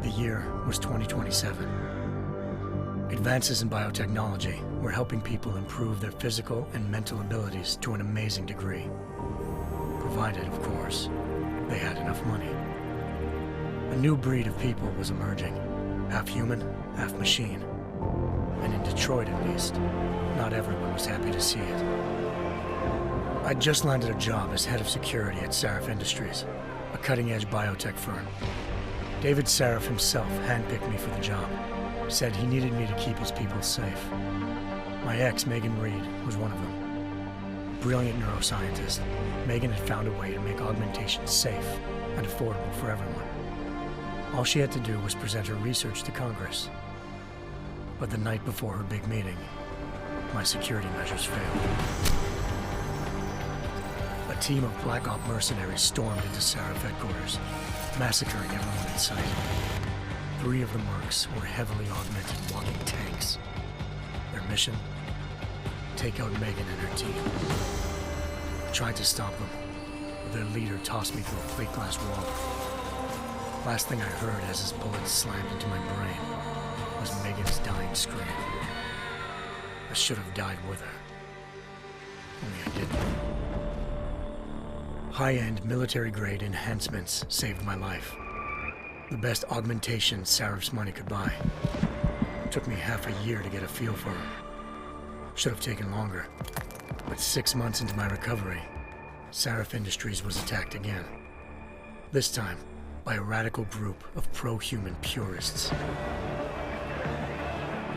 The year was 2027. Advances in biotechnology were helping people improve their physical and mental abilities to an amazing degree. Provided, of course, they had enough money. A new breed of people was emerging, half human, half machine. And in Detroit, at least, not everyone was happy to see it. I'd just landed a job as head of security at Sarif Industries, a cutting-edge biotech firm. David Sarif himself handpicked me for the job, said he needed me to keep his people safe. My ex, Megan Reed, was one of them. Brilliant neuroscientist, Megan had found a way to make augmentation safe and affordable for everyone. All she had to do was present her research to Congress. But the night before her big meeting, my security measures failed. A team of Black Op mercenaries stormed into Sarif headquarters, massacring everyone in sight. 3 of the mercs were heavily augmented walking tanks. Their mission? Take out Megan and her team. I tried to stop them, but their leader tossed me through a plate glass wall. Last thing I heard as his bullets slammed into my brain was Megan's dying scream. I should have died with her. Only I didn't. High-end military-grade enhancements saved my life. The best augmentation Sarif's money could buy. It took me half a year to get a feel for her. Should have taken longer. But 6 months into my recovery, Sarif Industries was attacked again. This time, by a radical group of pro-human purists.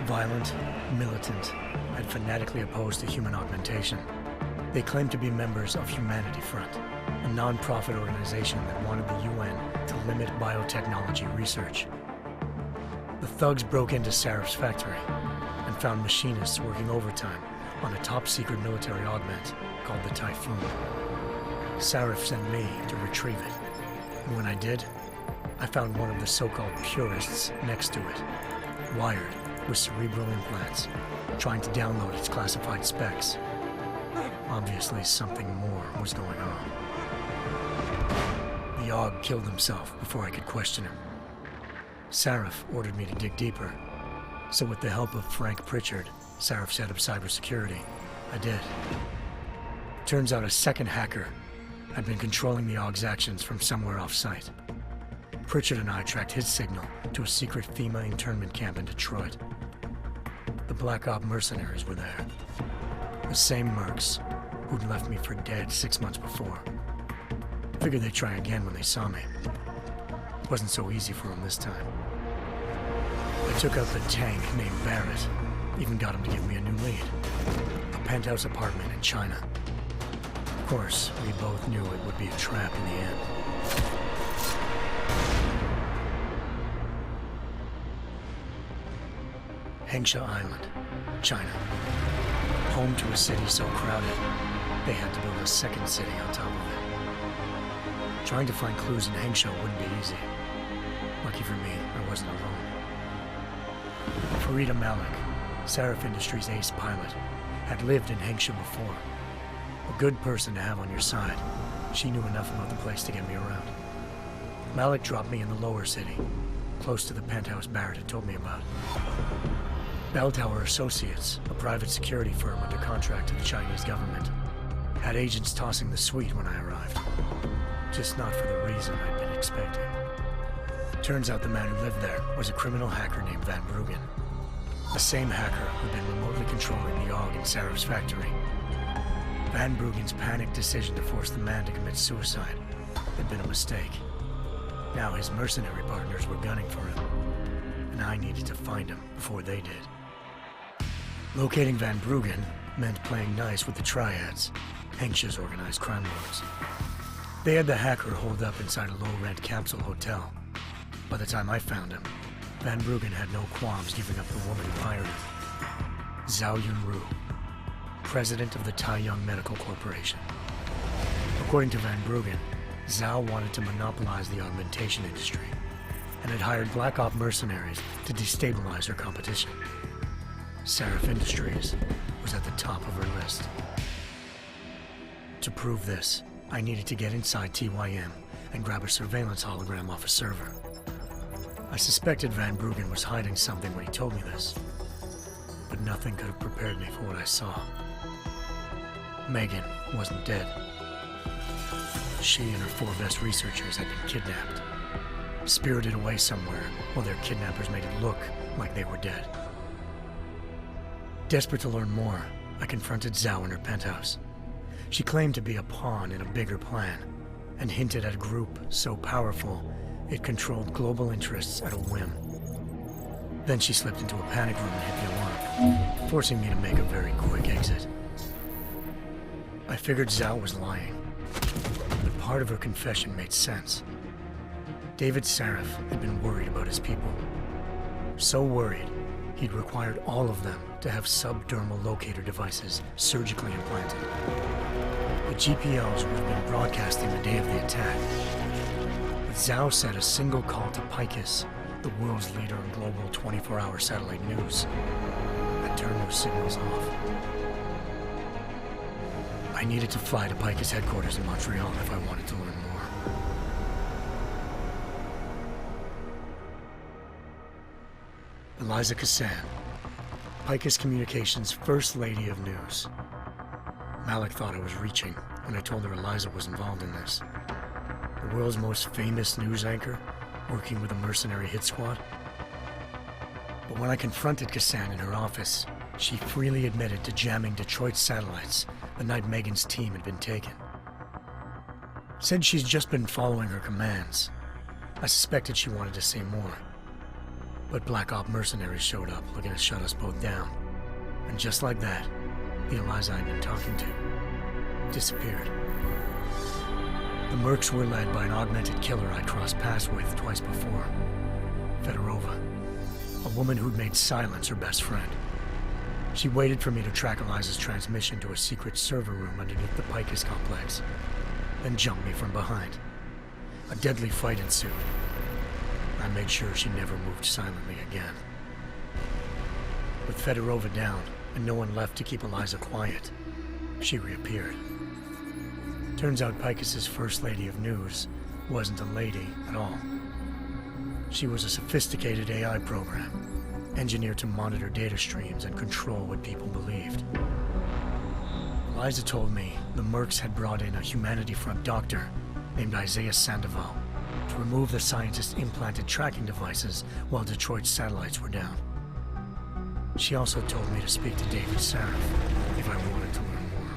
Violent, militant, and fanatically opposed to human augmentation. They claimed to be members of Humanity Front, a non-profit organization that wanted the UN to limit biotechnology research. The thugs broke into Sarif's factory and found machinists working overtime on a top-secret military augment called the Typhoon. Sarif sent me to retrieve it, and when I did, I found one of the so-called purists next to it, wired with cerebral implants, trying to download its classified specs. Obviously, something more was going on. The AUG killed himself before I could question him. Sarif ordered me to dig deeper, so with the help of Frank Pritchard, Sarif's head of cybersecurity, I did. Turns out a second hacker had been controlling the AUG's actions from somewhere off-site. Pritchard and I tracked his signal to a secret FEMA internment camp in Detroit. The Black Op mercenaries were there. The same mercs who'd left me for dead 6 months before. Figured they'd try again when they saw me. Wasn't so easy for them this time. I took out the tank named Barrett, even got him to give me a new lead. A penthouse apartment in China. Of course, we both knew it would be a trap in the end. Hengsha Island, China. Home to a city so crowded, they had to build a second city on top of it. Trying to find clues in Hengsha wouldn't be easy. Lucky for me, I wasn't alone. Farida Malik, Sarif Industries' ace pilot, had lived in Hengsha before. A good person to have on your side. She knew enough about the place to get me around. Malik dropped me in the lower city, close to the penthouse Barrett had told me about. Bell Tower Associates, a private security firm under contract to the Chinese government, had agents tossing the suite when I arrived. Just not for the reason I'd been expecting. Turns out the man who lived there was a criminal hacker named Van Bruggen. The same hacker who'd been remotely controlling the AUG in Sarif's factory. Van Bruggen's panicked decision to force the man to commit suicide had been a mistake. Now his mercenary partners were gunning for him, and I needed to find him before they did. Locating Van Bruggen meant playing nice with the Triads, Hengsha's organized crime lords. They had the hacker holed up inside a low-rent capsule hotel. By the time I found him, Van Bruggen had no qualms giving up the woman who hired him. Zhao Yunru, president of the Taiyang Medical Corporation. According to Van Bruggen, Zhao wanted to monopolize the augmentation industry and had hired Black Op mercenaries to destabilize her competition. Sarif Industries was at the top of her list. To prove this, I needed to get inside TYM and grab a surveillance hologram off a server. I suspected Van Bruggen was hiding something when he told me this, but nothing could have prepared me for what I saw. Megan wasn't dead. She and her 4 best researchers had been kidnapped, spirited away somewhere while their kidnappers made it look like they were dead. Desperate to learn more, I confronted Zhao in her penthouse. She claimed to be a pawn in a bigger plan, and hinted at a group so powerful it controlled global interests at a whim. Then she slipped into a panic room and hit the alarm, forcing me to make a very quick exit. I figured Zhao was lying, but part of her confession made sense. David Sarif had been worried about his people. So worried, he'd required all of them to have subdermal locator devices surgically implanted. The GPLs would have been broadcasting the day of the attack. But Zhao said a single call to Picus, the world's leader in global 24-hour satellite news, had turned those signals off. I needed to fly to Picus headquarters in Montreal if I wanted to learn more. Eliza Cassan, Picus Communications' First Lady of News. Malik thought I was reaching when I told her Eliza was involved in this. The world's most famous news anchor, working with a mercenary hit squad. But when I confronted Cassan in her office, she freely admitted to jamming Detroit's satellites the night Megan's team had been taken. Said she's just been following her commands. I suspected she wanted to say more. But Black Op mercenaries showed up looking to shut us both down. And just like that, the Eliza I'd been talking to disappeared. The Mercs were led by an augmented killer I'd crossed paths with twice before, Fedorova, a woman who'd made silence her best friend. She waited for me to track Eliza's transmission to a secret server room underneath the Picus complex, then jumped me from behind. A deadly fight ensued. I made sure she never moved silently again. With Fedorova down and no one left to keep Eliza quiet, she reappeared. Turns out Picus's First Lady of News wasn't a lady at all. She was a sophisticated AI program, engineered to monitor data streams and control what people believed. Eliza told me the Mercs had brought in a Humanity Front doctor named Isaiah Sandoval to remove the scientist's implanted tracking devices while Detroit's satellites were down. She also told me to speak to David Sarif if I wanted to learn more.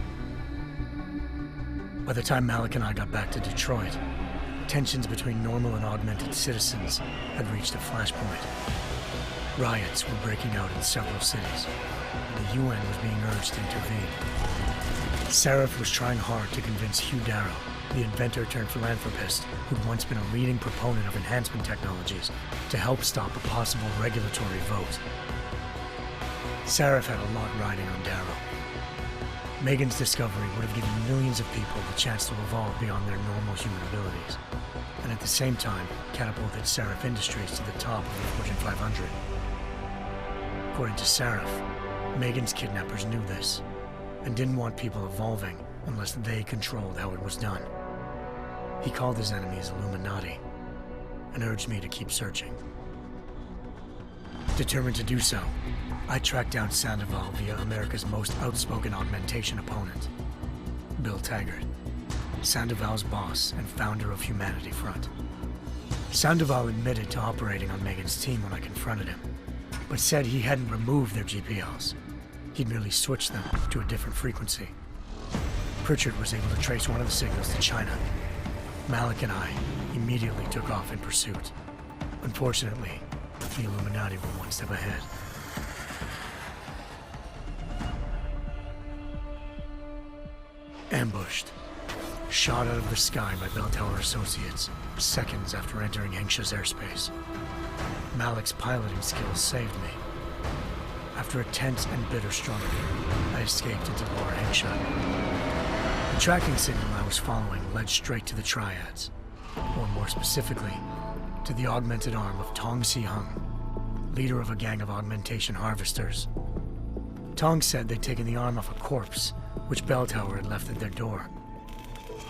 By the time Malik and I got back to Detroit, tensions between normal and augmented citizens had reached a flashpoint. Riots were breaking out in several cities, and the UN was being urged to intervene. Sarif was trying hard to convince Hugh Darrow, the inventor turned philanthropist who'd once been a leading proponent of enhancement technologies, to help stop a possible regulatory vote. Sarif had a lot riding on Darrow. Megan's discovery would have given millions of people the chance to evolve beyond their normal human abilities, and at the same time catapulted Sarif Industries to the top of the Fortune 500. According to Sarif, Megan's kidnappers knew this, and didn't want people evolving unless they controlled how it was done. He called his enemies Illuminati, and urged me to keep searching. Determined to do so, I tracked down Sandoval via America's most outspoken augmentation opponent, Bill Taggart, Sandoval's boss and founder of Humanity Front. Sandoval admitted to operating on Megan's team when I confronted him, but said he hadn't removed their GPLs. He'd merely switched them to a different frequency. Pritchard was able to trace one of the signals to China. Malik and I immediately took off in pursuit. Unfortunately, the Illuminati were one step ahead. Ambushed. Shot out of the sky by Bell Tower Associates, seconds after entering Hengsha's airspace. Malik's piloting skills saved me. After a tense and bitter struggle, I escaped into Lower Hengsha. The tracking signal I was following led straight to the Triads, or more specifically, to the augmented arm of Tong Si-hung, leader of a gang of augmentation harvesters. Tong said they'd taken the arm off a corpse, which Bell Tower had left at their door,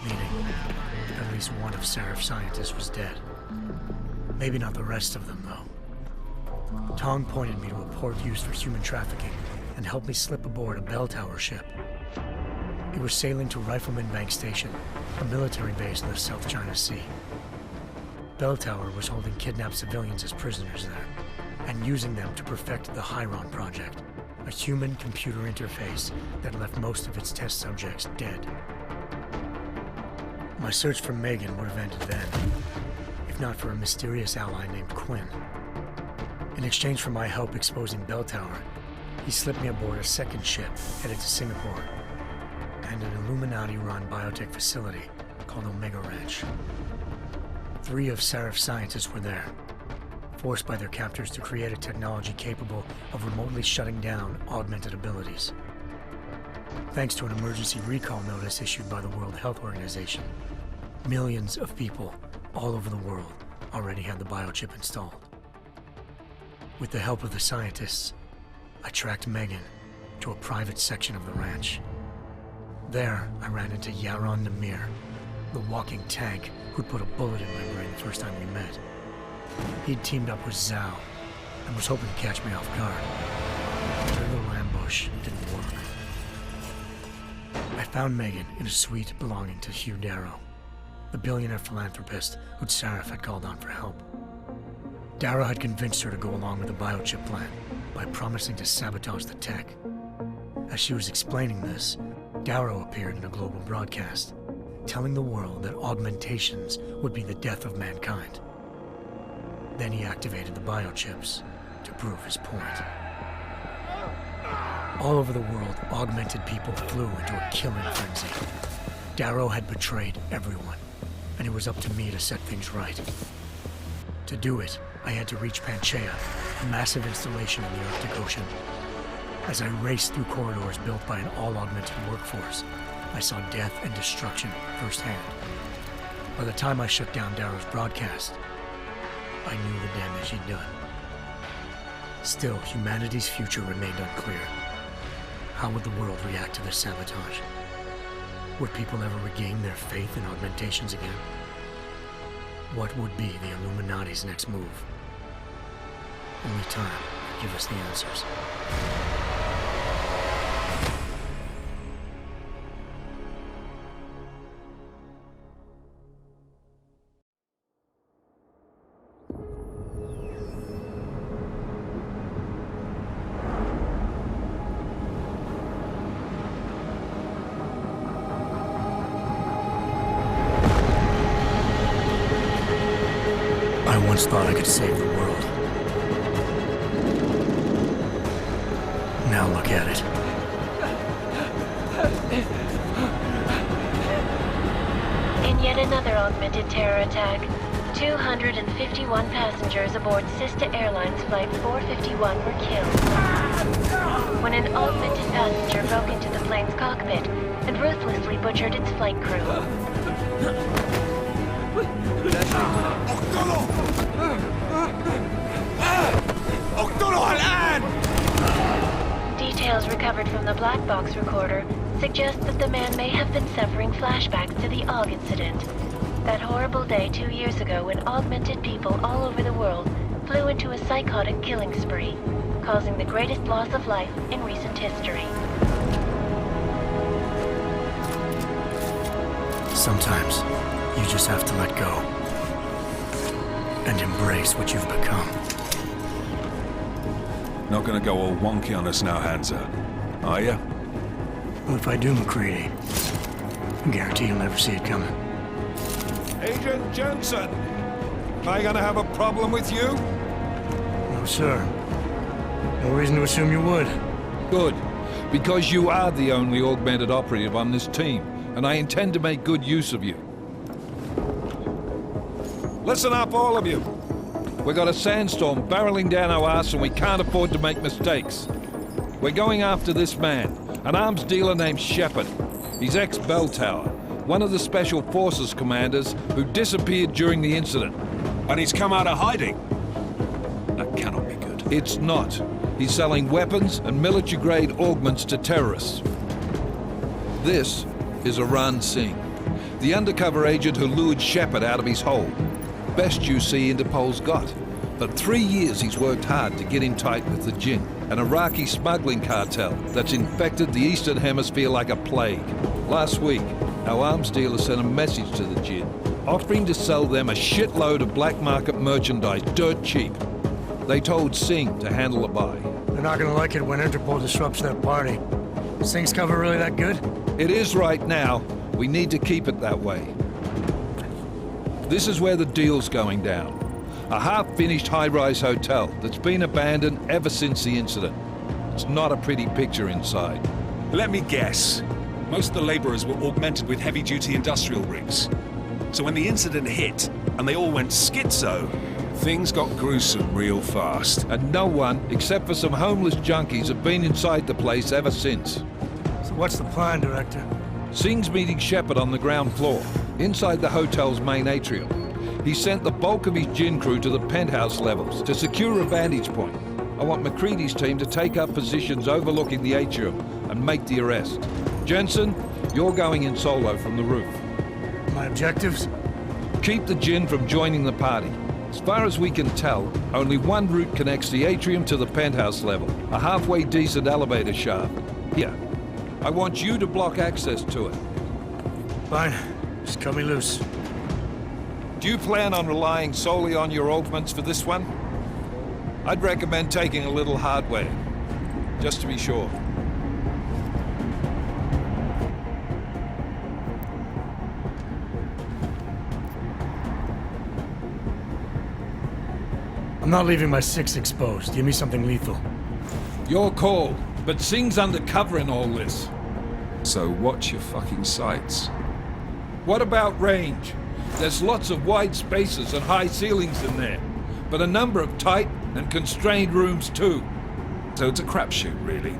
meaning at least one of Sarif's scientists was dead. Maybe not the rest of them, though. Tong pointed me to a port used for human trafficking and helped me slip aboard a bell tower ship. It was sailing to Rifleman Bank Station, a military base in the South China Sea. Bell Tower was holding kidnapped civilians as prisoners there, and using them to perfect the Chiron Project, a human-computer interface that left most of its test subjects dead. My search for Megan would have ended then, if not for a mysterious ally named Quinn. In exchange for my help exposing Bell Tower, he slipped me aboard a second ship headed to Singapore and an Illuminati-run biotech facility called Omega Ranch. 3 of Serif's scientists were there, forced by their captors to create a technology capable of remotely shutting down augmented abilities. Thanks to an emergency recall notice issued by the World Health Organization, millions of people all over the world already had the biochip installed. With the help of the scientists, I tracked Megan to a private section of the ranch. There, I ran into Yaron Namir, the walking tank who'd put a bullet in my brain the first time we met. He'd teamed up with Zhao and was hoping to catch me off guard. Their little ambush didn't work. I found Megan in a suite belonging to Hugh Darrow, the billionaire philanthropist who'd Sarif had called on for help. Darrow had convinced her to go along with the biochip plan by promising to sabotage the tech. As she was explaining this, Darrow appeared in a global broadcast, telling the world that augmentations would be the death of mankind. Then he activated the biochips to prove his point. All over the world, augmented people flew into a killing frenzy. Darrow had betrayed everyone, and it was up to me to set things right. To do it, I had to reach Panchaea, a massive installation in the Arctic Ocean. As I raced through corridors built by an all-augmented workforce, I saw death and destruction firsthand. By the time I shut down Darrow's broadcast, I knew the damage he'd done. Still, humanity's future remained unclear. How would the world react to this sabotage? Would people ever regain their faith in augmentations again? What would be the Illuminati's next move? Only time could give us the answers. I once thought I could save the world. Now look at it. In yet another augmented terror attack, 251 passengers aboard Sister Airlines Flight 451 were killed when an augmented passenger broke into the plane's cockpit and ruthlessly butchered its flight crew. Details recovered from the black box recorder suggest that the man may have been suffering flashbacks to the AUG incident. That horrible day 2 years ago when augmented people all over the world flew into a psychotic killing spree, causing the greatest loss of life in recent history. Sometimes, you just have to let go and embrace what you've become. Not gonna go all wonky on us now, Hansa, are ya? Well, if I do, McCready, I guarantee you'll never see it coming. Agent Jensen! Am I gonna have a problem with you? No, sir. No reason to assume you would. Good, because you are the only augmented operative on this team, and I intend to make good use of you. Listen up, all of you. We've got a sandstorm barreling down our arse and we can't afford to make mistakes. We're going after this man, an arms dealer named Shepard. He's ex-Bell Tower, one of the Special Forces commanders who disappeared during the incident. And he's come out of hiding. That cannot be good. It's not. He's selling weapons and military-grade augments to terrorists. This is Aran Singh, the undercover agent who lured Shepard out of his hole. best UC Interpol's got. For 3 years he's worked hard to get in tight with the Jinn, an Iraqi smuggling cartel that's infected the Eastern Hemisphere like a plague. Last week, our arms dealer sent a message to the Jinn, offering to sell them a shitload of black market merchandise dirt cheap. They told Singh to handle the buy. They're not gonna like it when Interpol disrupts their party. Sing's cover really that good? It is right now. We need to keep it that way. This is where the deal's going down. A half-finished high-rise hotel that's been abandoned ever since the incident. It's not a pretty picture inside. Let me guess. Most of the laborers were augmented with heavy-duty industrial rigs. So when the incident hit, and they all went schizo, things got gruesome real fast. And no one, except for some homeless junkies, have been inside the place ever since. So what's the plan, Director? Singh's meeting Shepard on the ground floor, inside the hotel's main atrium. He sent the bulk of his Jinn crew to the penthouse levels to secure a vantage point. I want McCready's team to take up positions overlooking the atrium and make the arrest. Jensen, you're going in solo from the roof. My objectives? Keep the Jinn from joining the party. As far as we can tell, only one route connects the atrium to the penthouse level, a halfway decent elevator shaft. Here, I want you to block access to it. Fine. Just cut me loose. Do you plan on relying solely on your augments for this one? I'd recommend taking a little hardware, just to be sure. I'm not leaving my 6 exposed. Give me something lethal. Your call, but Singh's undercover in all this. So watch your fucking sights. What about range? There's lots of wide spaces and high ceilings in there, but a number of tight and constrained rooms too. So it's a crapshoot, really.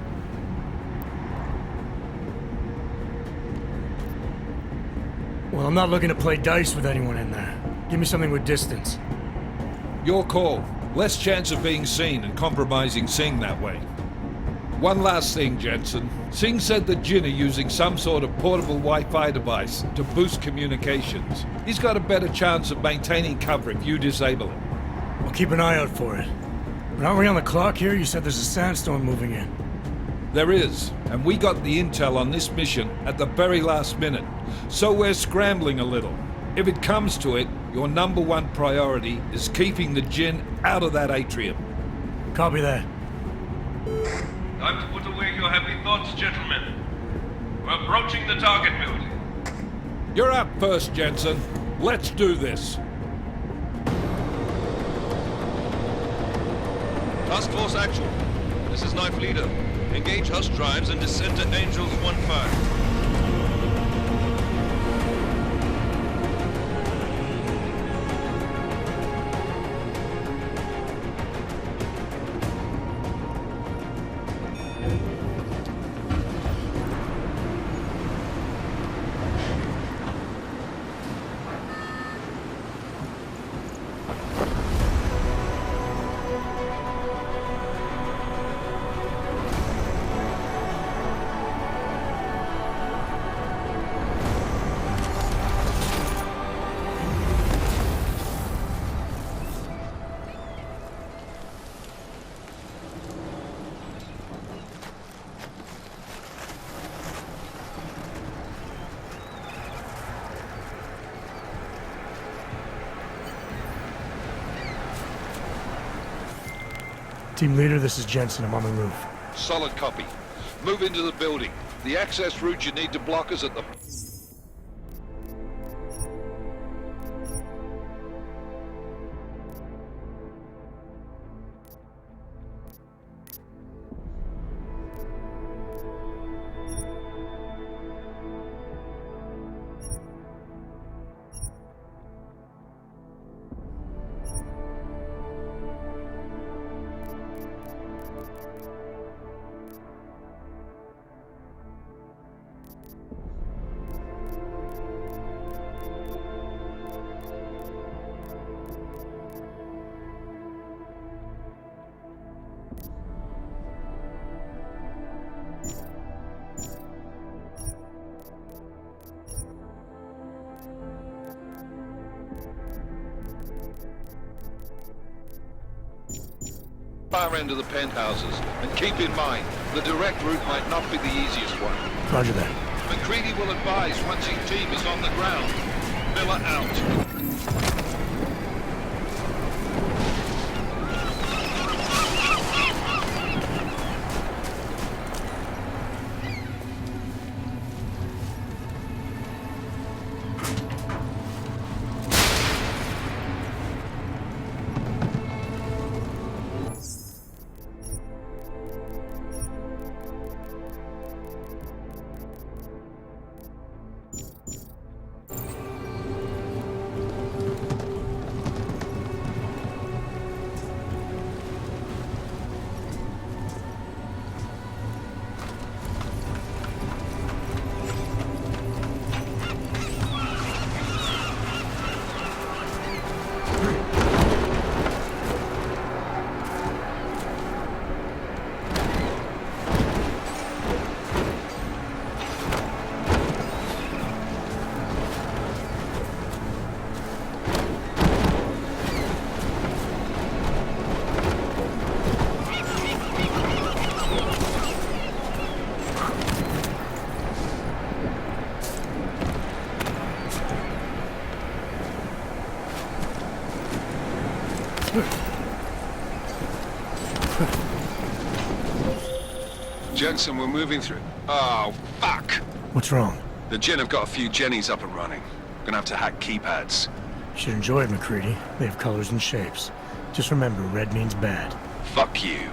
Well, I'm not looking to play dice with anyone in there. Give me something with distance. Your call. Less chance of being seen and compromising Singh that way. One last thing, Jensen. Singh said the Jinn are using some sort of portable Wi-Fi device to boost communications. He's got a better chance of maintaining cover if you disable it. I'll keep an eye out for it. But aren't we on the clock here? You said there's a sandstorm moving in. There is, and we got the intel on this mission at the very last minute, so we're scrambling a little. If it comes to it, your number one priority is keeping the Jinn out of that atrium. Copy that. Time to put away your happy thoughts, gentlemen. We're approaching the target building. You're up first, Jensen. Let's do this. Task Force Actual. This is Knife Leader. Engage Hush drives and descend to Angels 1-5. Team leader, this is Jensen. I'm on the roof. Solid copy. Move into the building. The access route you need to block is at the... far end of the penthouses. And keep in mind, the direct route might not be the easiest one. Roger that. McCready will advise once his team is on the ground. Miller out. Jensen, we're moving through. Oh, fuck! What's wrong? The Gen have got a few Jennies up and running. Gonna have to hack keypads. You should enjoy it, McCready. They have colors and shapes. Just remember, red means bad. Fuck you.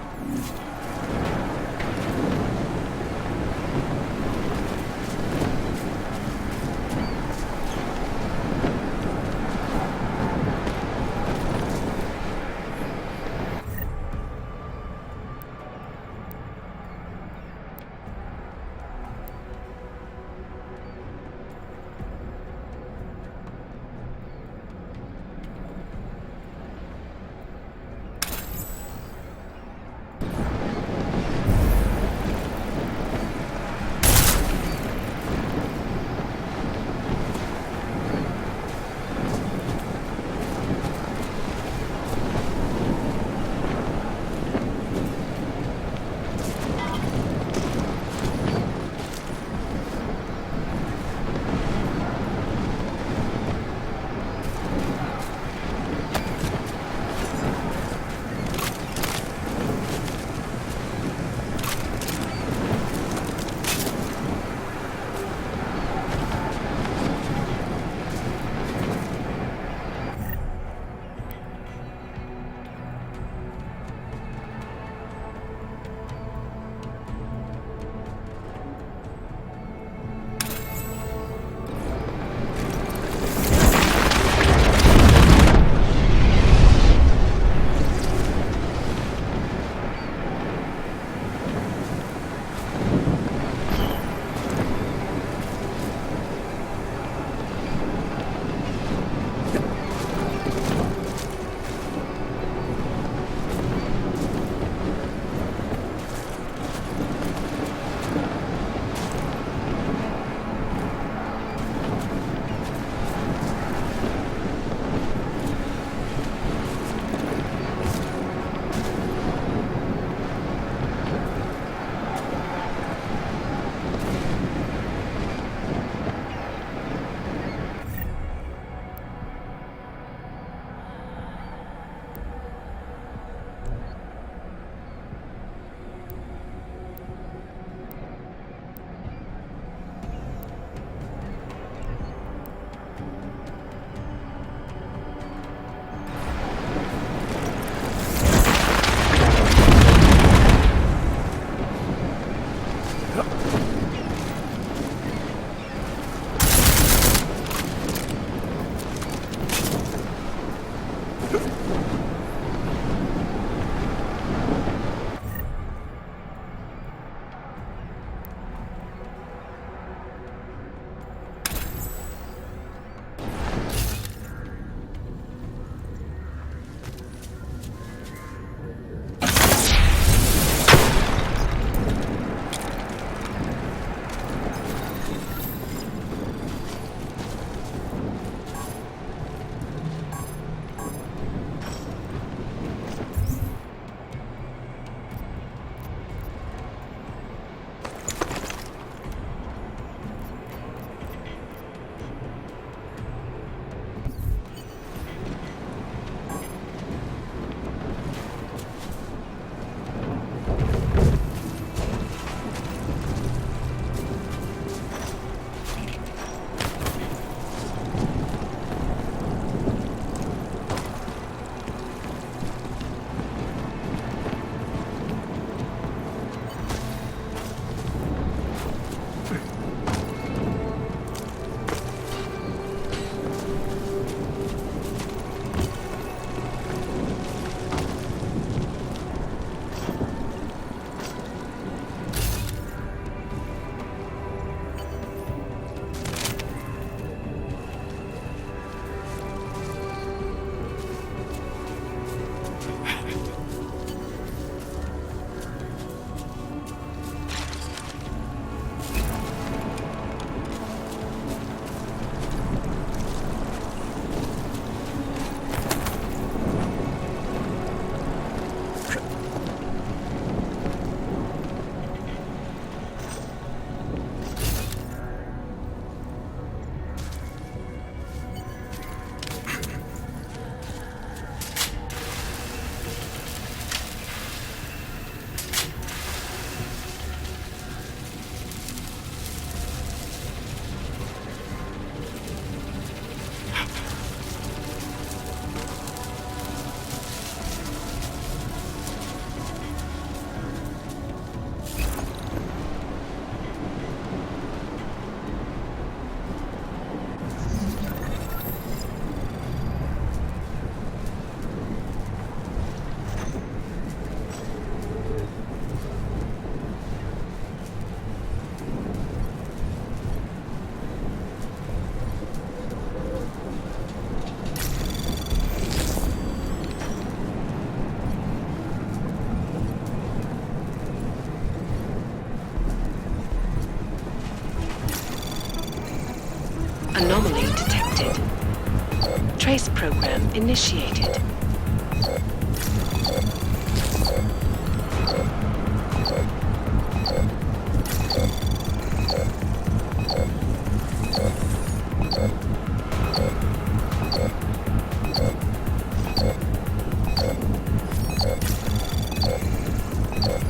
initiated.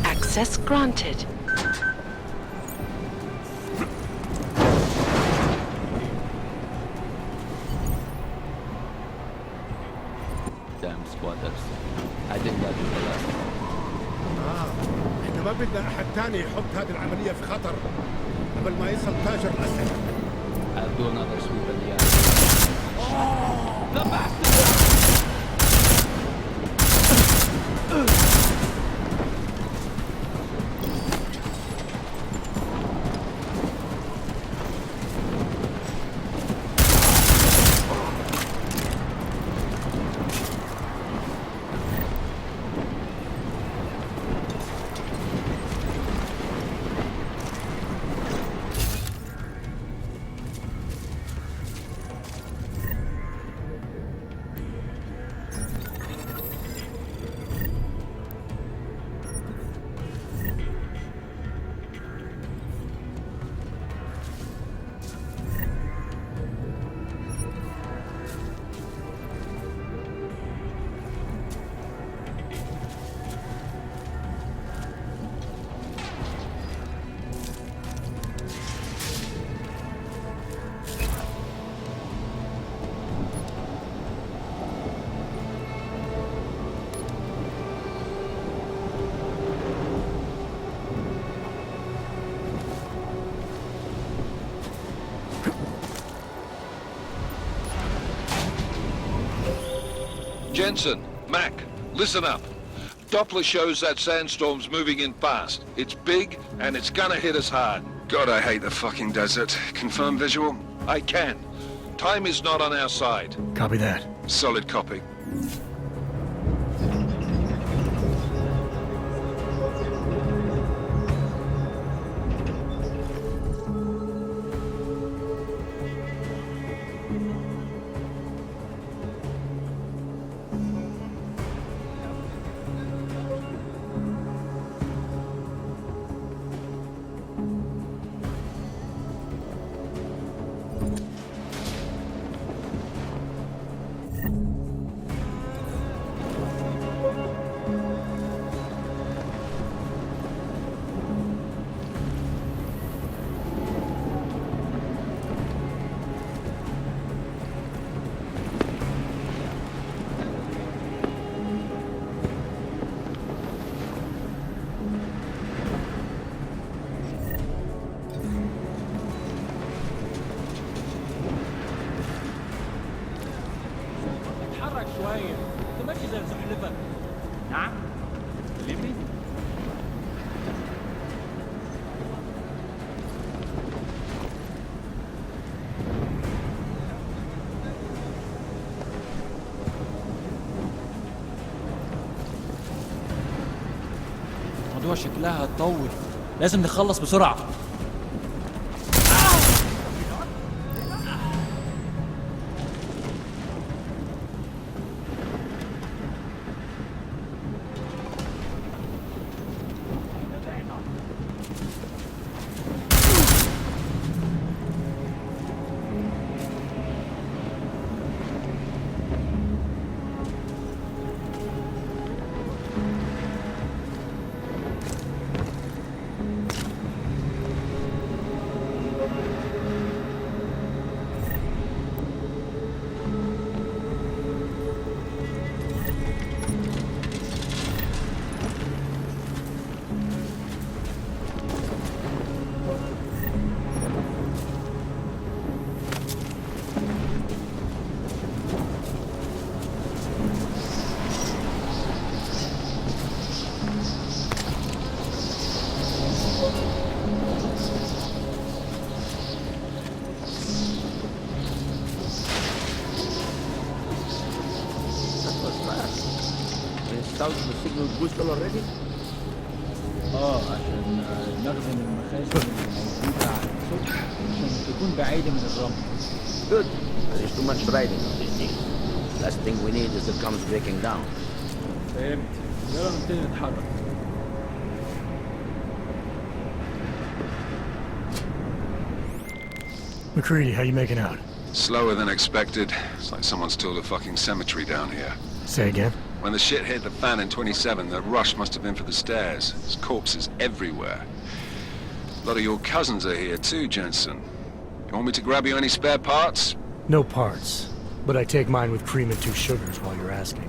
Access granted. Damn squatters. I did that in the last one. احنا ما بدنا احد تاني يحط هذه العملية في خطر قبل ما يصل تاجر الأسد. I'll do another sweep in the eye. The bastard! Jensen, Mac, listen up. Doppler shows that sandstorm's moving in fast. It's big, and it's gonna hit us hard. God, I hate the fucking desert. Confirm visual? I can. Time is not on our side. Copy that. Solid copy. شوية انت ماشي زي الزحلفة. نعم كلمني. الموضوع شكلها هتطول، لازم نخلص بسرعة. the signal boosted already? عشان نخدم المخازن الموجودة على الصبح عشان تكون بعيدة من الرمل. Good. There's too much riding on this thing. Last thing we need is the guns breaking down. فهمت. يلا نبتدي نتحرك. McCready, how you making out? Slower than expected. It's like someone's tilled a fucking cemetery down here. Say again? When the shit hit the fan in 27, the rush must have been for the stairs. There's corpses everywhere. A lot of your cousins are here too, Jensen. You want me to grab you any spare parts? No parts. But I take mine with cream and 2 sugars while you're asking.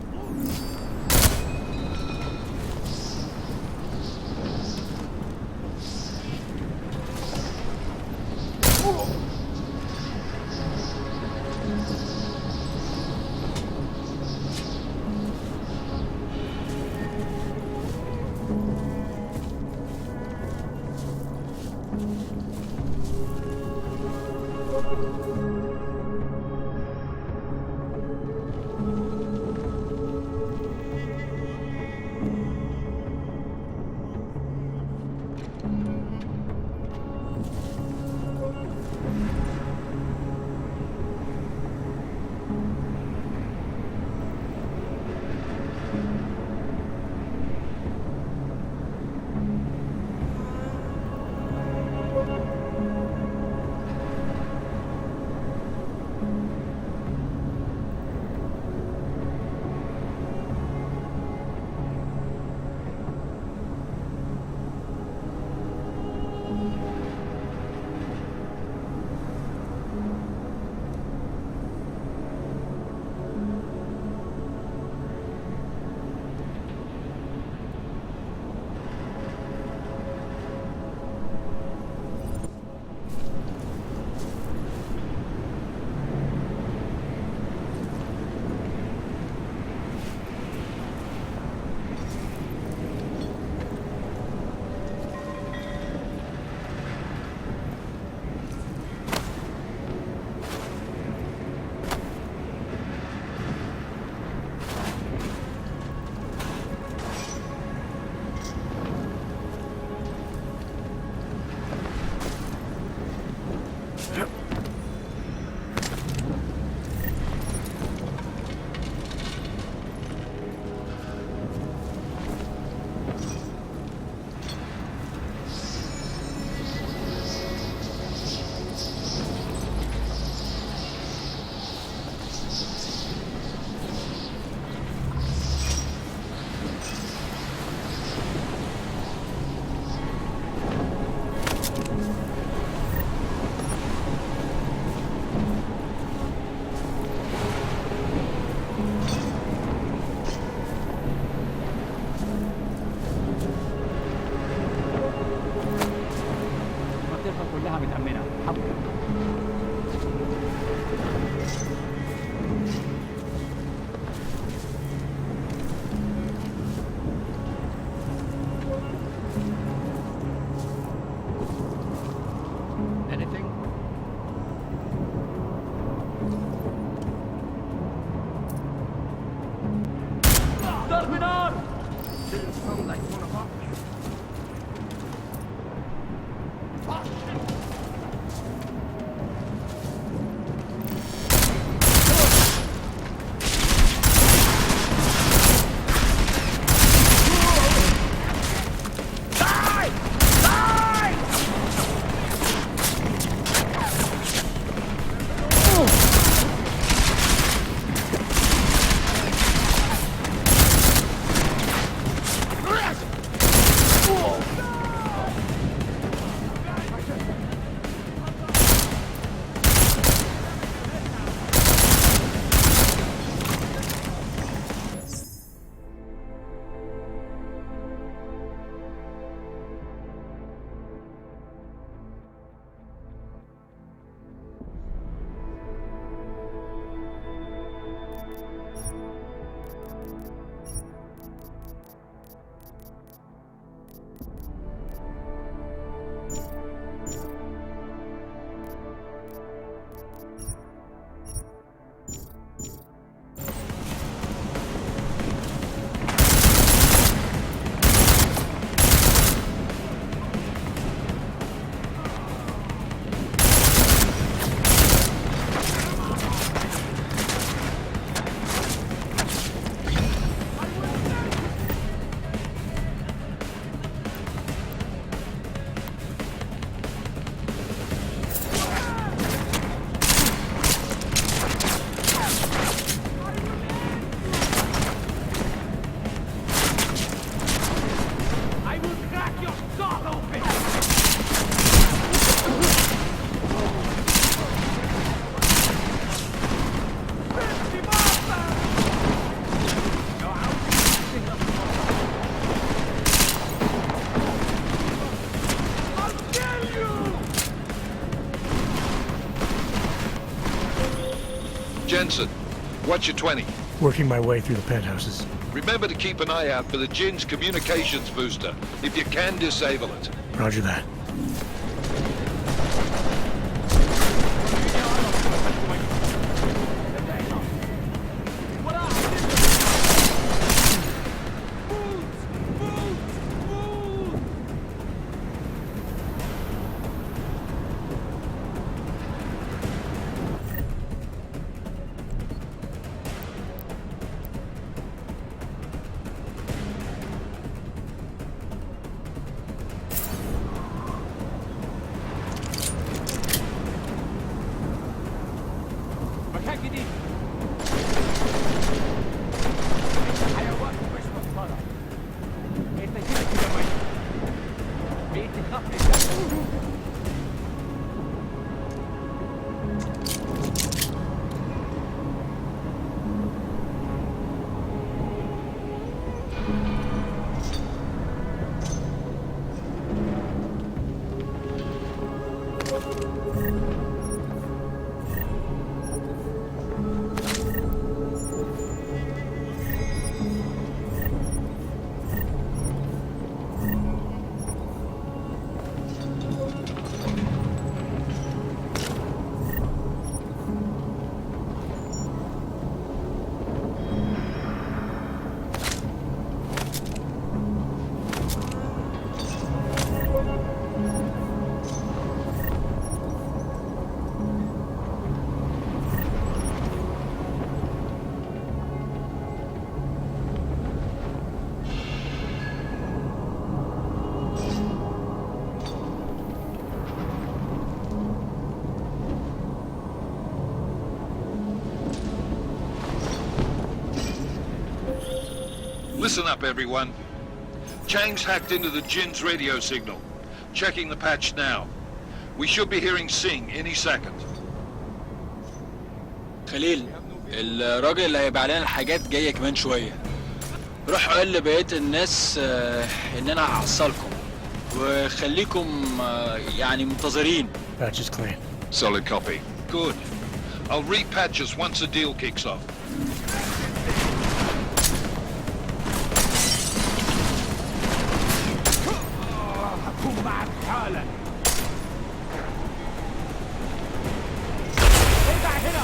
Jensen, what's your 20? Working my way through the penthouses. Remember to keep an eye out for the Jin's communications booster. If you can, disable it. Roger that. Listen up, everyone. Chang's hacked into the Jin's radio signal. Checking the patch now. We should be hearing Sing any second. خليل، الراجل اللي هيبيع لنا الحاجات جاية كمان شوية. روح قول لبقية الناس إن أنا هحصلكم وخليكم يعني منتظرين. Patch is clean. Solid copy. Good. I'll repatch us once the deal kicks off. هكون معك حالا. ارجع هنا.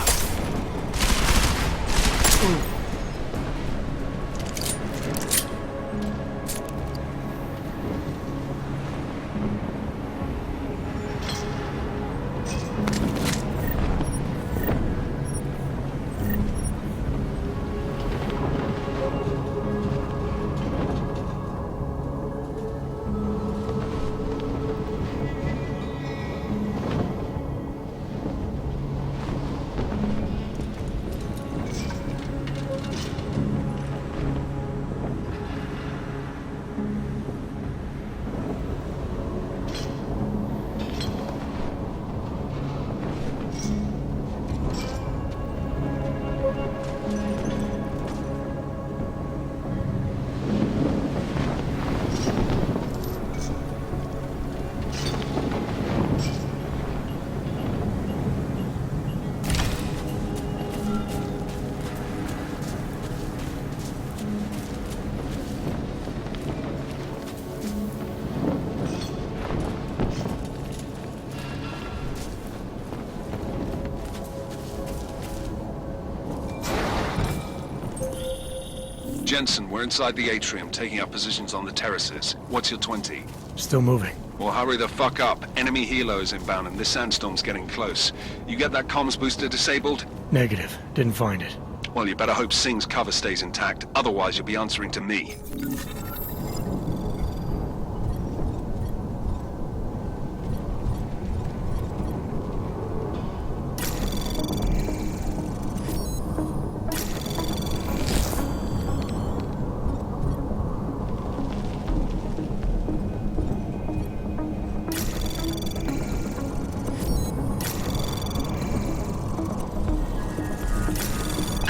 Jensen, we're inside the atrium, taking up positions on the terraces. What's your 20? Still moving. Well, hurry the fuck up. Enemy helos inbound and this sandstorm's getting close. You get that comms booster disabled? Negative. Didn't find it. Well, you better hope Singh's cover stays intact. Otherwise, you'll be answering to me.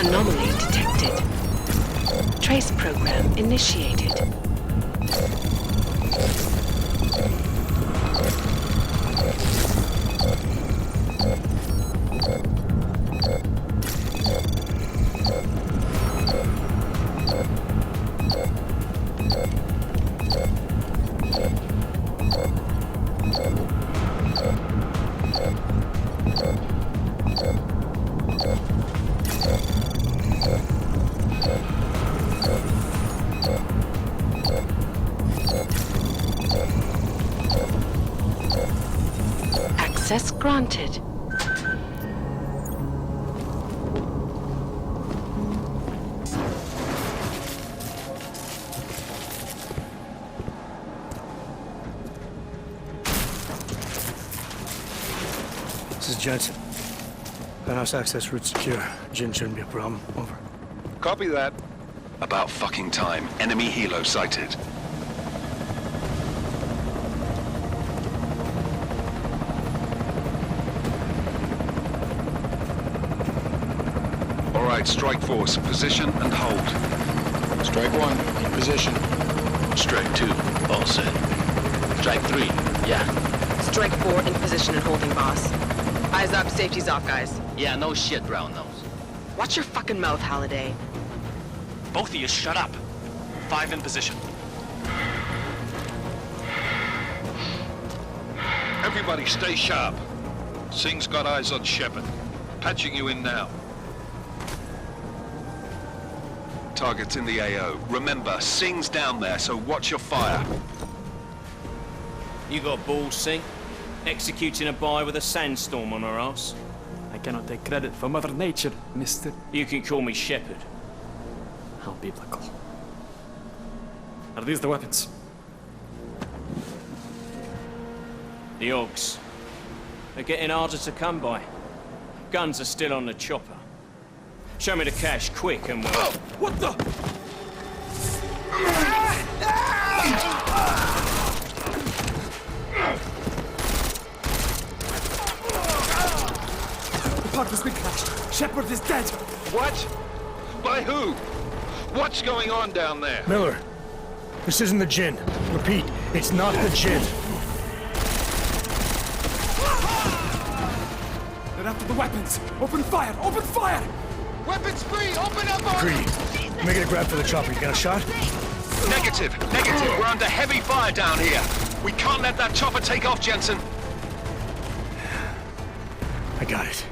Anomaly detected. Trace program initiated. Access granted. This is Jensen. Penthouse access route secure. Jin shouldn't be a problem. Over. Copy that. About fucking time. Enemy helo sighted. All right, strike force. Position and hold. Strike 1, in position. Strike 2, all set. Strike 3, yeah. Strike 4, in position and holding, boss. Eyes up, safety's off, guys. Yeah, no shit, brown nose. Watch your fucking mouth, Halliday. Both of you shut up. 5 in position. Everybody stay sharp. Singh's got eyes on Shepard. Patching you in now. Target's in the AO. Remember, Singh's down there, so watch your fire. You got balls, Singh? Executing a buy with a sandstorm on our ass? I cannot take credit for Mother Nature, mister. You can call me Shepard. How biblical. Are these the weapons? The Augs. They're getting harder to come by. Guns are still on the chopper. Show me the cash, quick, and we'll... Oh, what the? The park has been crashed. Shepard is dead. What? By who? What's going on down there? Miller, this isn't the Jinn. Repeat, it's not the Jinn. They're after the weapons. Open fire! Open fire! Weapons free! Open up! Greedy, making a grab for the chopper. You got a shot? Negative. We're under heavy fire down here. We can't let that chopper take off, Jensen. I got it.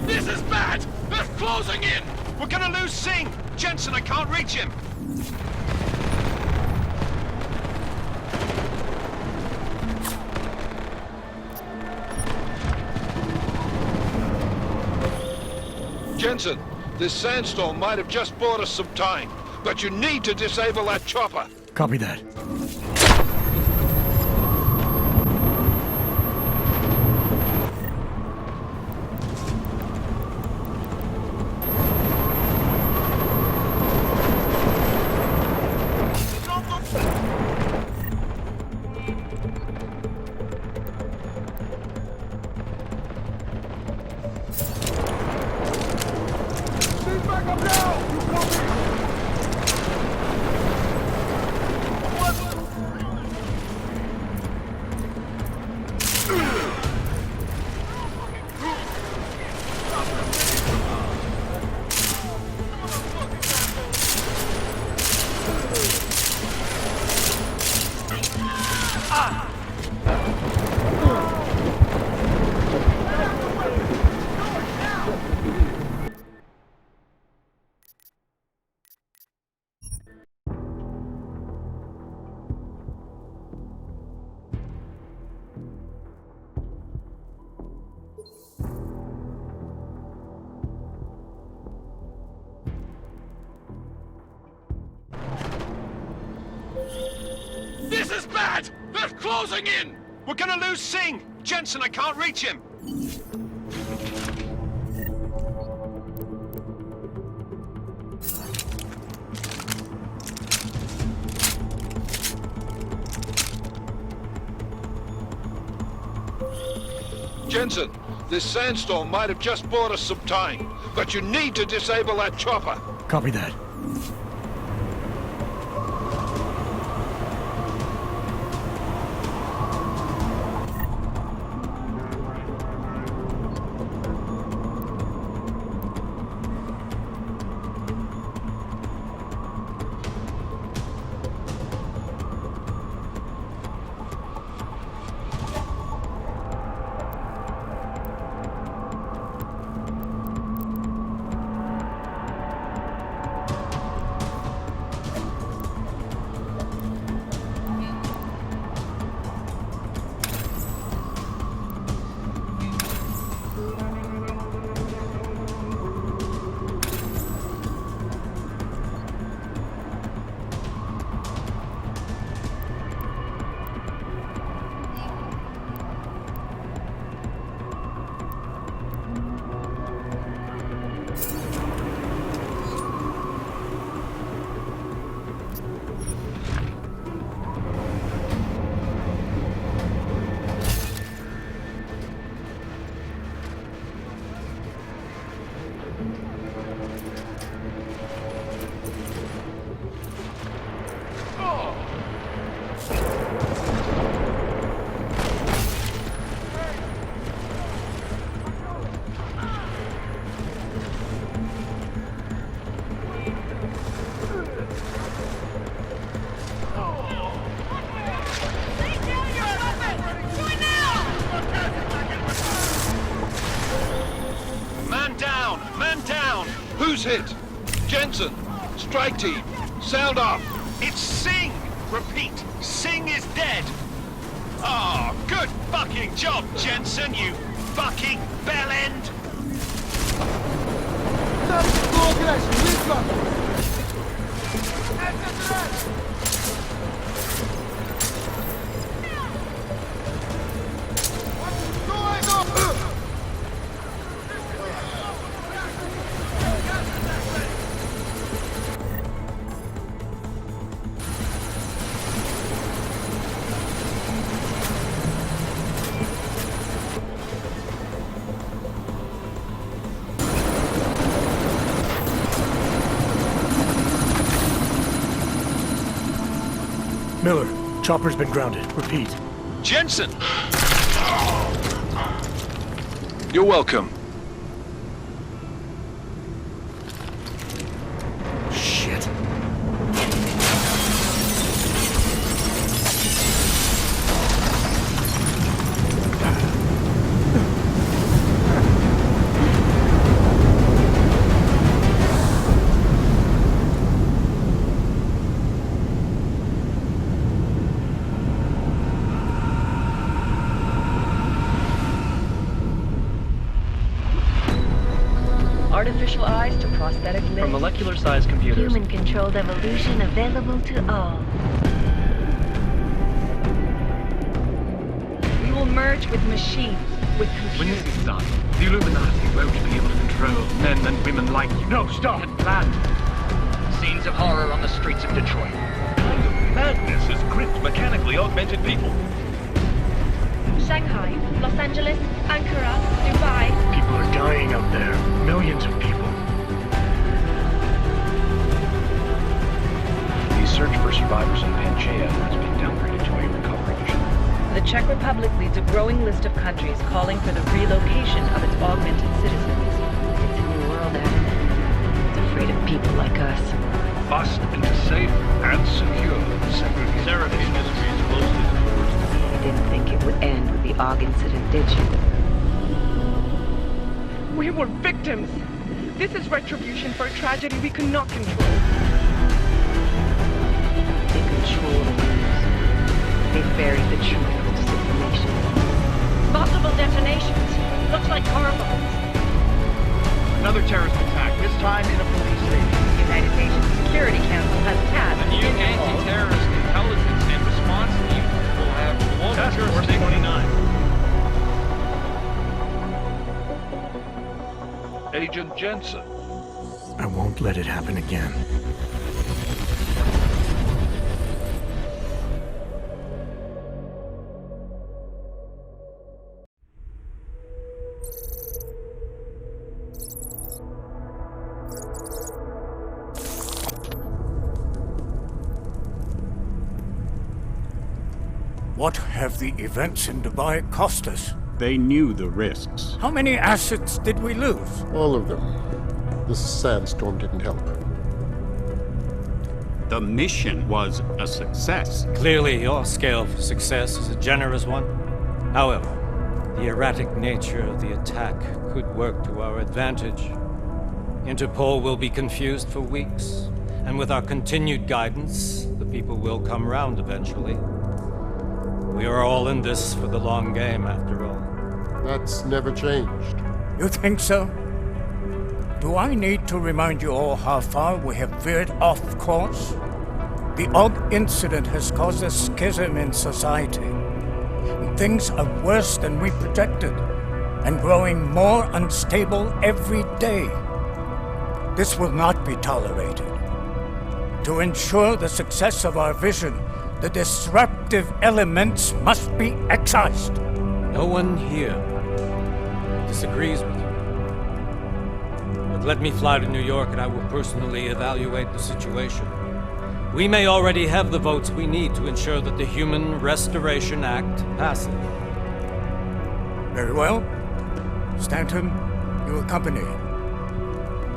This is bad! They're closing in! We're gonna lose Singh! Jensen, I can't reach him! Jensen, this sandstorm might have just bought us some time, but you need to disable that chopper. Copy that. This is bad! They're closing in! We're gonna lose Singh! Jensen, I can't reach him! Jensen, this sandstorm might have just bought us some time, but you need to disable that chopper. Copy that. Who's hit? Jensen! Strike team! Sound off! It's Singh! Repeat, Singh is dead! Oh, good fucking job, Jensen, you fucking bellend! Miller, chopper's been grounded. Repeat. Jensen! You're welcome. Shit. Artificial eyes to prosthetic limbs. From molecular-sized computers. Human-controlled evolution available to all. We will merge with machines, with computers. When this is done, the Illuminati won't be able to control men and women like you. No, stop! And planned. Scenes of horror on the streets of Detroit. What kind of madness has gripped mechanically augmented people? Shanghai, Los Angeles, Ankara, Dubai. People are dying out there. Millions of people. The search for survivors in Panchaea has been downgraded to a recovery mission. The Czech Republic leads a growing list of countries calling for the relocation of its augmented citizens. It's a new world, Adam. It's afraid of people like us. Bust into safe and secure segregation. Seraphine Industries closely towards the You didn't think it would end with the AUG incident, did you? We were victims. This is retribution for a tragedy we could not control. They control the news. They buried the truth with disinformation. Multiple detonations. Looks like car bombs. Another terrorist attack, this time in a police station. The United Nations Security Council has tasked The new anti-terrorist intelligence and response team will have global jurisdiction. 29. Agent Jensen. I won't let it happen again. What have the events in Dubai cost us? They knew the risks. How many assets did we lose? All of them. The sandstorm didn't help. The mission was a success. Clearly, your scale for success is a generous one. However, the erratic nature of the attack could work to our advantage. Interpol will be confused for weeks, and with our continued guidance, the people will come round eventually. We are all in this for the long game, after all. That's never changed. You think so? Do I need to remind you all how far we have veered off course? The AUG incident has caused a schism in society. Things are worse than we projected, and growing more unstable every day. This will not be tolerated. To ensure the success of our vision, the disruptive elements must be excised. No one here disagrees with you. But let me fly to New York and I will personally evaluate the situation. We may already have the votes we need to ensure that the Human Restoration Act passes. Very well. Stanton, you accompany.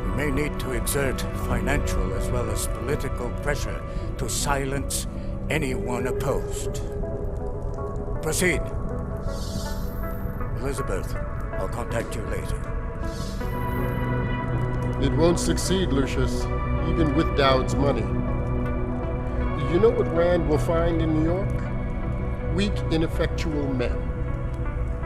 We may need to exert financial as well as political pressure to silence anyone opposed. Proceed. Elizabeth, I'll contact you later. It won't succeed, Lucius, even with Dowd's money. You know what Rand will find in New York? Weak, ineffectual men.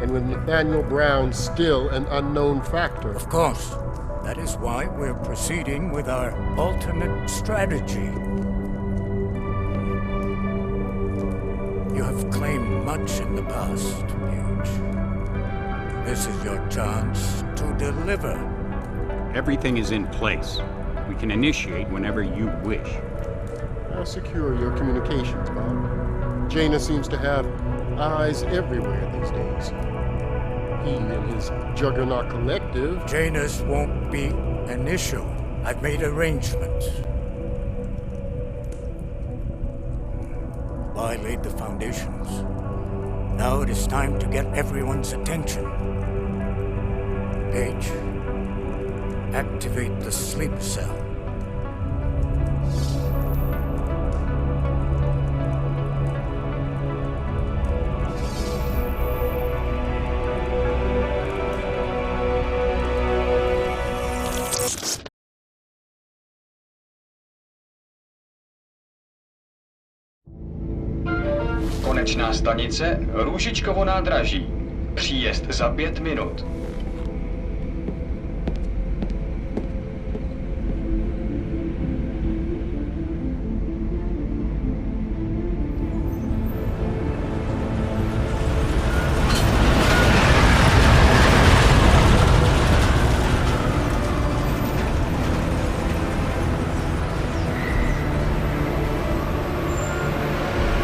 And with Nathaniel Brown still an unknown factor. Of course. That is why we're proceeding with our alternate strategy. You have claimed much in the past, Huge. This is your chance to deliver. Everything is in place. We can initiate whenever you wish. How secure are your communications, Bob? Jaina seems to have eyes everywhere these days. He and his Juggernaut Collective... Janus won't be an issue. I've made arrangements. I laid the foundations. Now it is time to get everyone's attention. Paige, activate the sleep cell. Konečná stanice Růžičkovo nádraží. Příjezd za 5 minut.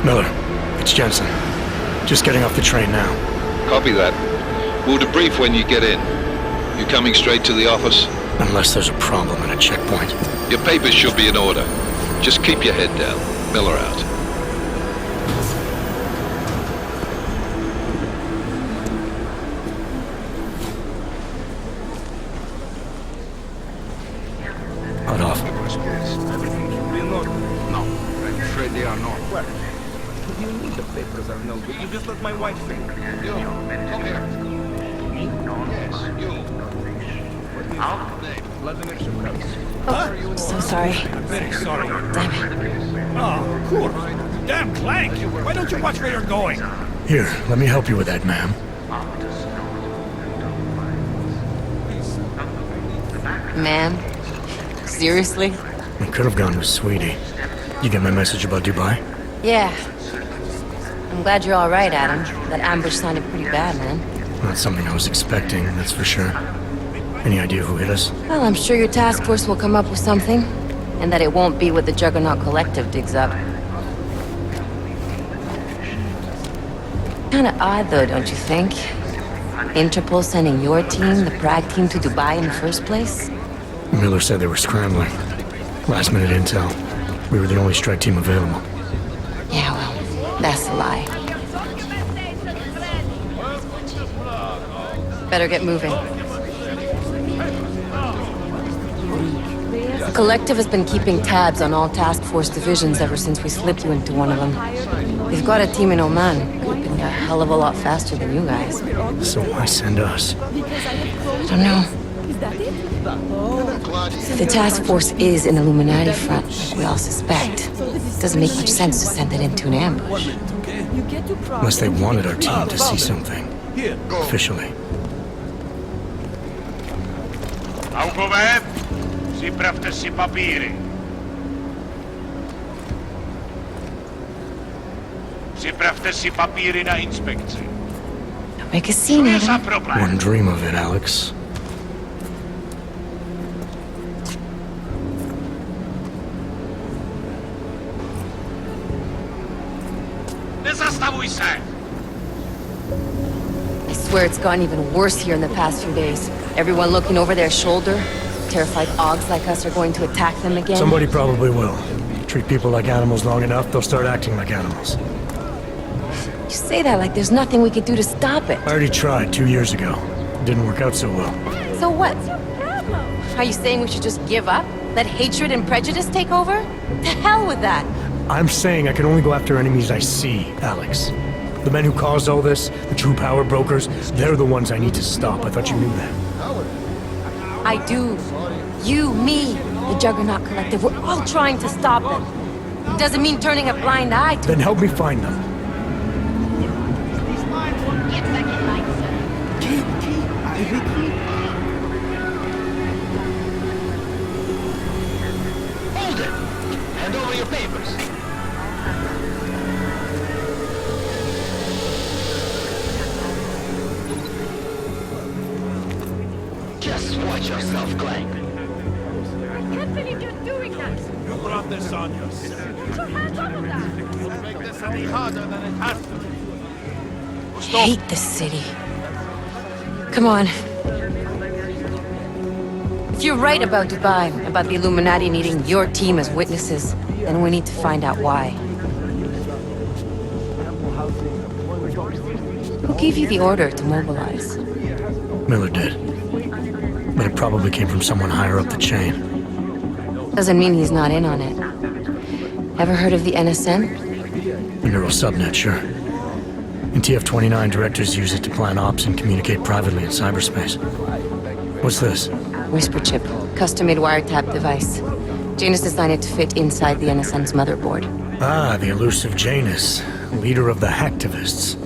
Miller, it's Jensen. Just getting off the train now. Copy that. We'll debrief when you get in. You coming straight to the office? Unless there's a problem at a checkpoint. Your papers should be in order. Just keep your head down. Miller out. Hot off. No, I'm afraid they are not. Well, you need the papers are no good. You just let my wife think. You, come here. Me? Yes, you. Vladimir Shevkowski. Oh, so sorry. I'm very sorry. Damn it. Oh, cool. Damn Clank! Why don't you watch where you're going? Here, let me help you with that, ma'am. Ma'am? Seriously? I could have gone with Sweetie. You get my message about Dubai? Yeah. I'm glad you're all right, Adam. That ambush sounded pretty bad, man. Not something I was expecting, that's for sure. Any idea who hit us? Well, I'm sure your task force will come up with something. And that it won't be what the Juggernaut Collective digs up. Kinda odd, though, don't you think? Interpol sending your team, the Prague team, to Dubai in the first place? Miller said they were scrambling. Last minute intel. We were the only strike team available. Yeah, well, that's a lie. Better get moving. The Collective has been keeping tabs on all task force divisions ever since we slipped you into one of them. They've got a team in Oman. Could have been a hell of a lot faster than you guys. So why send us? I don't know. If the task force is an Illuminati front, like we all suspect, it doesn't make much sense to send it into an ambush. Unless they wanted our team to see something. Officially. Augové, připravte si papíry. Připravte si papíry na inspekci. Make a scene, Adam. Wouldn't dream of it, Alex. Nezastavuj se! I swear it's gotten even worse here in the past few days. Everyone looking over their shoulder. Terrified Augs like us are going to attack them again. Somebody probably will. Treat people like animals long enough, they'll start acting like animals. You say that like there's nothing we could do to stop it. I already tried 2 years ago. It didn't work out so well. So what? Are you saying we should just give up? Let hatred and prejudice take over? To hell with that! I'm saying I can only go after enemies I see, Alex. The men who caused all this, the true power brokers, they're the ones I need to stop. I thought you knew that. I do. You, me, the Juggernaut Collective, we're all trying to stop them. It doesn't mean turning a blind eye to Then help me find them. Hold it! Hand over your papers. Just watch yourself, Clank. I can't believe you're doing that! You brought this on yourself. Put your hands off of that! You'll make this any harder than it has to be. I hate this city. Come on. If you're right about Dubai, about the Illuminati needing your team as witnesses, then we need to find out why. Who gave you the order to mobilize? Miller did. But it probably came from someone higher up the chain. Doesn't mean he's not in on it. Ever heard of the NSN? The neural subnet, sure. In TF-29, directors use it to plan ops and communicate privately in cyberspace. What's this? Whisper chip, custom-made wiretap device. Janus designed it to fit inside the NSN's motherboard. Ah, the elusive Janus, leader of the hacktivists.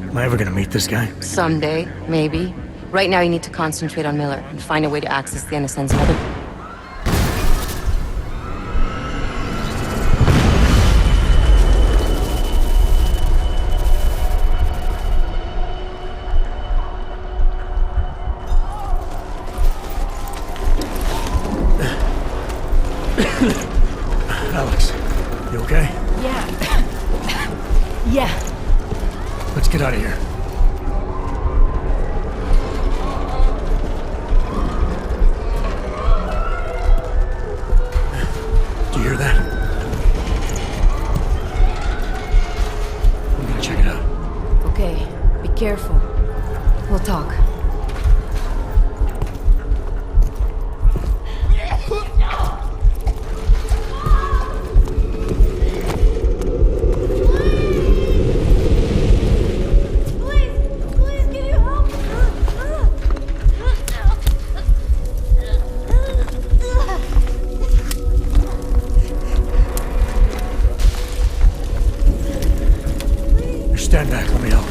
Am I ever gonna meet this guy? Someday, maybe. Right now you need to concentrate on Miller and find a way to access the NSN's motherboard. Alex, you okay? Yeah. Yeah. Let's get out of here. Do you hear that? I'm gonna check it out. Okay, be careful. We'll talk. Stand back, let me help.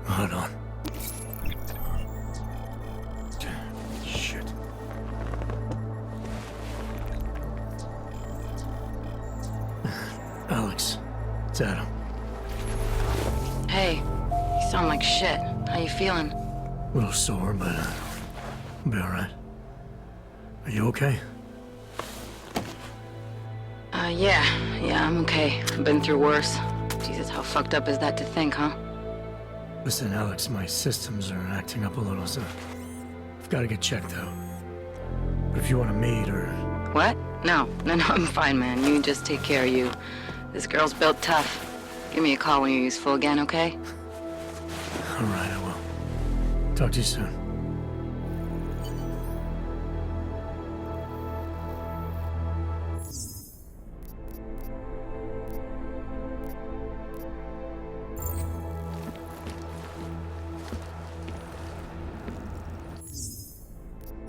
Hold on. Shit. Alex, it's Adam. Hey, you sound like shit. How you feeling? A little sore, but I'll be alright. Are you okay? Yeah, I'm okay. I've been through worse. Jesus, how fucked up is that to think, huh? Listen, Alex, my systems are acting up a little, so I've got to get checked out. But if you want to meet or... What? No, I'm fine, man. You just take care of you. This girl's built tough. Give me a call when you're useful again, okay? Alright, I will. Talk to you soon.